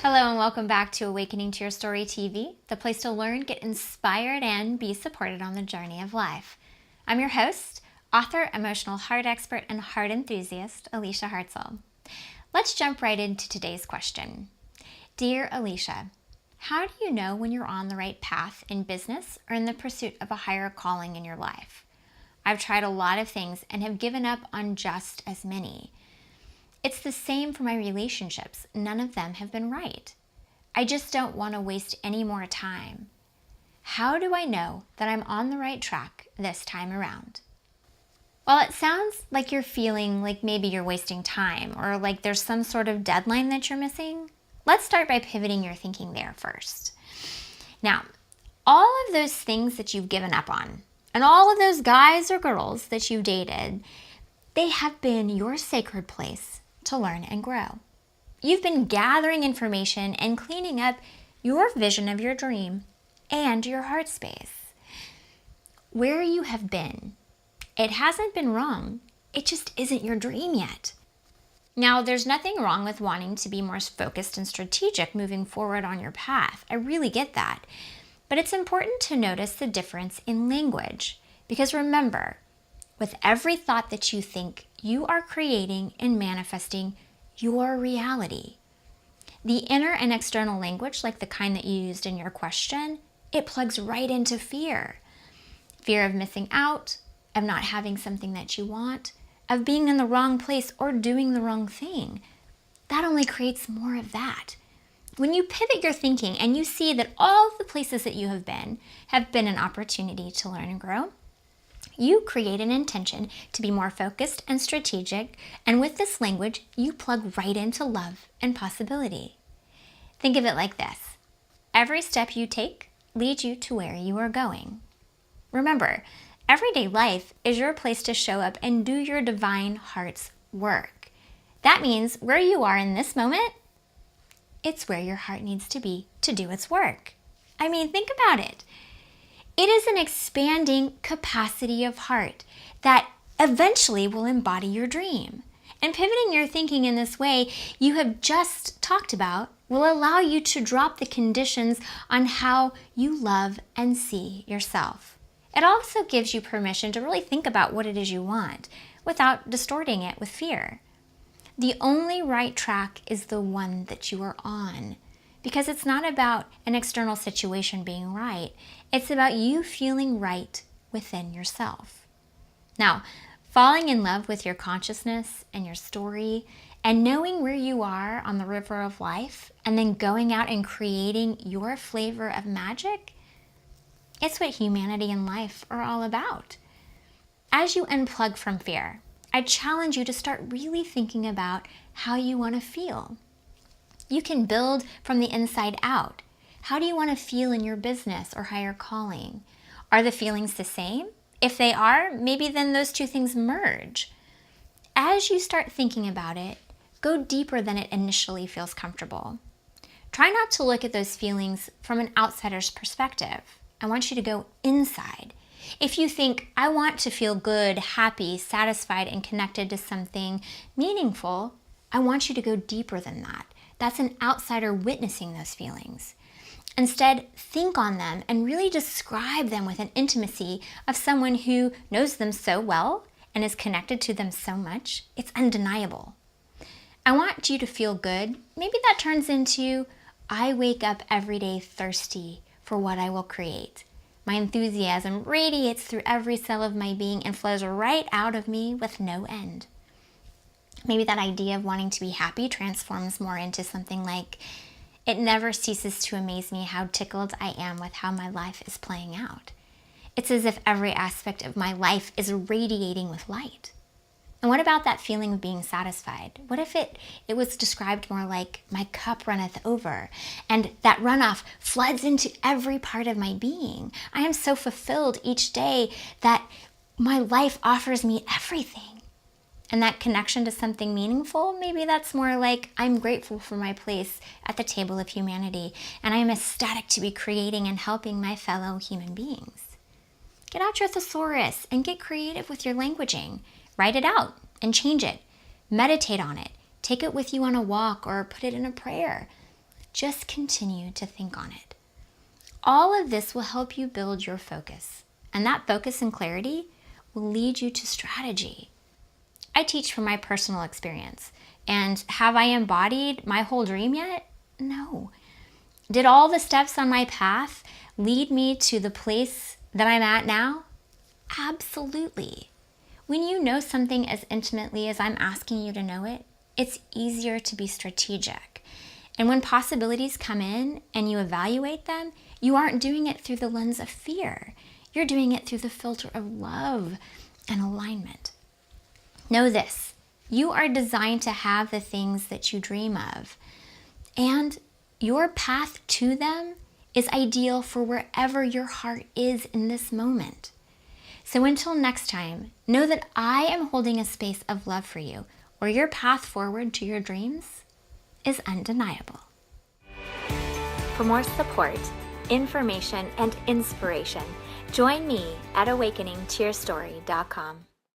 Hello and welcome back to Awakening to Your Story TV, the place to learn, get inspired, and be supported on the journey of life. I'm your host, author, emotional heart expert, and heart enthusiast, Alicia Hartzell. Let's jump right into today's question. Dear Alicia, how do you know when you're on the right path in business or in the pursuit of a higher calling in your life? I've tried a lot of things and have given up on just as many. It's the same for my relationships. None of them have been right. I just don't want to waste any more time. How do I know that I'm on the right track this time around? Well, it sounds like you're feeling like maybe you're wasting time or like there's some sort of deadline that you're missing. Let's start by pivoting your thinking there first. Now, all of those things that you've given up on and all of those guys or girls that you dated, they have been your sacred place to learn and grow. You've been gathering information and cleaning up your vision of your dream and your heart space. Where you have been, it hasn't been wrong. It just isn't your dream yet. Now, there's nothing wrong with wanting to be more focused and strategic moving forward on your path. I really get that. But it's important to notice the difference in language. Because remember, with every thought that you think, you are creating and manifesting your reality. The inner and external language, like the kind that you used in your question, it plugs right into fear. Fear of missing out, of not having something that you want, of being in the wrong place or doing the wrong thing. That only creates more of that. When you pivot your thinking and you see that all of the places that you have been an opportunity to learn and grow, you create an intention to be more focused and strategic, and with this language, you plug right into love and possibility. Think of it like this. Every step you take leads you to where you are going. Remember, everyday life is your place to show up and do your divine heart's work. That means where you are in this moment, it's where your heart needs to be to do its work. I mean, think about it. It is an expanding capacity of heart that eventually will embody your dream. And pivoting your thinking in this way you have just talked about will allow you to drop the conditions on how you love and see yourself. It also gives you permission to really think about what it is you want without distorting it with fear. The only right track is the one that you are on. Because it's not about an external situation being right. It's about you feeling right within yourself. Now, falling in love with your consciousness and your story and knowing where you are on the river of life and then going out and creating your flavor of magic, it's what humanity and life are all about. As you unplug from fear, I challenge you to start really thinking about how you want to feel. You can build from the inside out. How do you want to feel in your business or higher calling? Are the feelings the same? If they are, maybe then those two things merge. As you start thinking about it, go deeper than it initially feels comfortable. Try not to look at those feelings from an outsider's perspective. I want you to go inside. If you think, I want to feel good, happy, satisfied, and connected to something meaningful, I want you to go deeper than that. That's an outsider witnessing those feelings. Instead, think on them and really describe them with an intimacy of someone who knows them so well and is connected to them so much, it's undeniable. I want you to feel good. Maybe that turns into, I wake up every day thirsty for what I will create. My enthusiasm radiates through every cell of my being and flows right out of me with no end. Maybe that idea of wanting to be happy transforms more into something like, it never ceases to amaze me how tickled I am with how my life is playing out. It's as if every aspect of my life is radiating with light. And what about that feeling of being satisfied? What if it was described more like, my cup runneth over, and that runoff floods into every part of my being. I am so fulfilled each day that my life offers me everything. And that connection to something meaningful, maybe that's more like, I'm grateful for my place at the table of humanity, and I am ecstatic to be creating and helping my fellow human beings. Get out your thesaurus and get creative with your languaging. Write it out and change it. Meditate on it. Take it with you on a walk or put it in a prayer. Just continue to think on it. All of this will help you build your focus, and that focus and clarity will lead you to strategy. I teach from my personal experience, and have I embodied my whole dream yet? No. Did all the steps on my path lead me to the place that I'm at now? Absolutely. When you know something as intimately as I'm asking you to know it, it's easier to be strategic. And when possibilities come in and you evaluate them, you aren't doing it through the lens of fear. You're doing it through the filter of love and alignment. Know this, you are designed to have the things that you dream of, and your path to them is ideal for wherever your heart is in this moment. So until next time, know that I am holding a space of love for you, where your path forward to your dreams is undeniable. For more support, information, and inspiration, join me at awakeningtoyourstory.com.